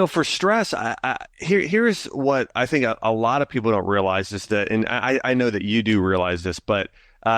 For stress, here's what I think a lot of people don't realize is that, and I know that you do realize this, but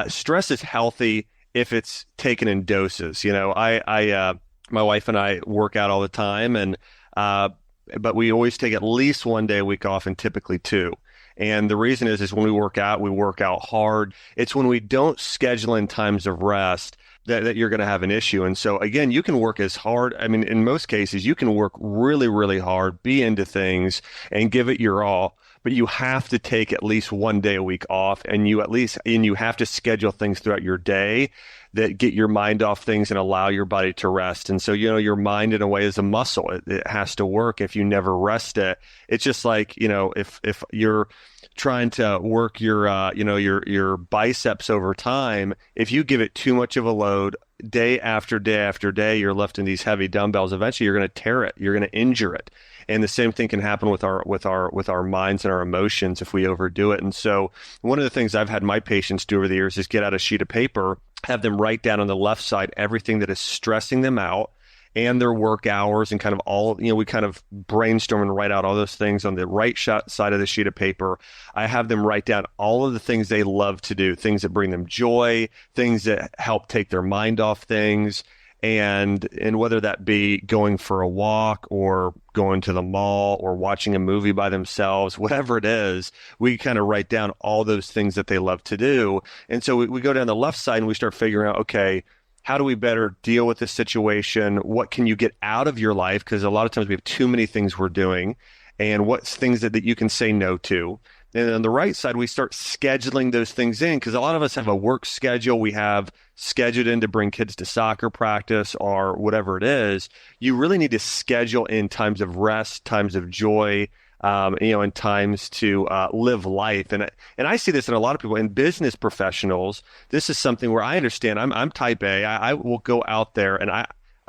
stress is healthy if it's taken in doses. My wife and I work out all the time, and uh, but we always take at least one day a week off, and typically two. And the reason is when we work out hard. It's when we don't schedule in times of rest that you're going to have an issue. And so again, you can work as hard. I mean, in most cases, you can work really, really hard, be into things and give it your all, but you have to take at least one day a week off and you have to schedule things throughout your day that get your mind off things and allow your body to rest. And so, your mind in a way is a muscle. It has to work if you never rest it. It's just like, if you're trying to work your biceps over time, if you give it too much of a load day after day after day, you're lifting these heavy dumbbells, eventually you're going to tear it, you're going to injure it. And the same thing can happen with our minds and our emotions if we overdo it. And so one of the things I've had my patients do over the years is get out a sheet of paper, have them write down on the left side everything that is stressing them out and their work hours and kind of all, we kind of brainstorm and write out all those things on the side of the sheet of paper. I have them write down all of the things they love to do, things that bring them joy, things that help take their mind off things. And whether that be going for a walk or going to the mall or watching a movie by themselves, whatever it is, we kind of write down all those things that they love to do. And so we go down the left side and we start figuring out, okay, how do we better deal with this situation? What can you get out of your life? Because a lot of times we have too many things we're doing, and what's things that you can say no to. And on the right side, we start scheduling those things in because a lot of us have a work schedule. We have scheduled in to bring kids to soccer practice or whatever it is. You really need to schedule in times of rest, times of joy, and times to live life. And I see this in a lot of people, in business professionals. This is something where I understand. I'm type A. I will go out there and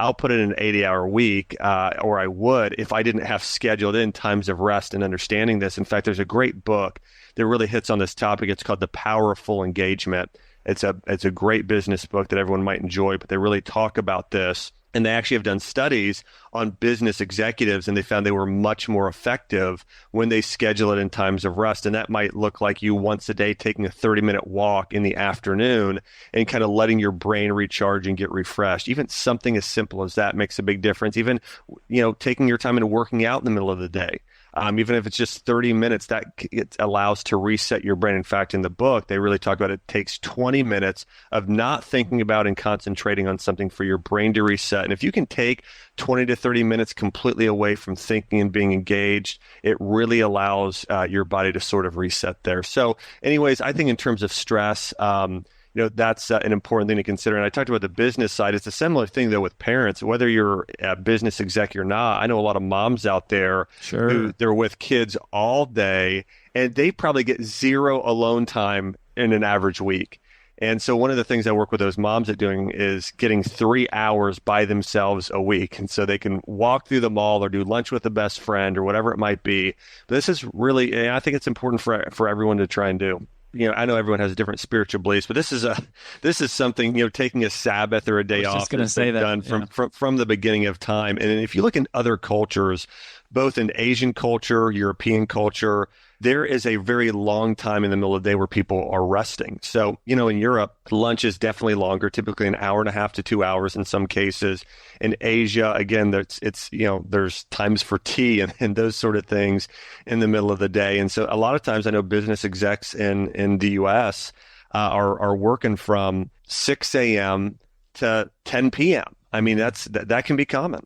I'll put in an 80-hour week, or I would if I didn't have scheduled in times of rest and understanding this. In fact, there's a great book that really hits on this topic. It's called The Power of Full Engagement. It's a great business book that everyone might enjoy, but they really talk about this. And they actually have done studies on business executives, and they found they were much more effective when they schedule it in times of rest. And that might look like you once a day taking a 30-minute walk in the afternoon and kind of letting your brain recharge and get refreshed. Even something as simple as that makes a big difference. Even, taking your time and working out in the middle of the day. Even if it's just 30 minutes, that it allows to reset your brain. In fact, in the book, they really talk about it takes 20 minutes of not thinking about and concentrating on something for your brain to reset. And if you can take 20 to 30 minutes completely away from thinking and being engaged, it really allows your body to sort of reset there. So anyways, I think in terms of stress, that's an important thing to consider. And I talked about the business side. It's a similar thing, though, with parents, whether you're a business exec or not. I know a lot of moms out there who they're with kids all day, and they probably get zero alone time in an average week. And so one of the things I work with those moms at doing is getting 3 hours by themselves a week. And so they can walk through the mall or do lunch with a best friend or whatever it might be. But this is really, I think it's important for everyone to try and do. I know everyone has different spiritual beliefs, but this is something, taking a Sabbath or a day I was off just going to that's say been that. done Yeah. from the beginning of time. And if you look in other cultures, both in Asian culture, European culture, there is a very long time in the middle of the day where people are resting. So, in Europe, lunch is definitely longer, typically an hour and a half to 2 hours in some cases. In Asia, again, there's times for tea and those sort of things in the middle of the day. And so a lot of times I know business execs in the US are working from 6 a.m. to 10 p.m. I mean, that can be common.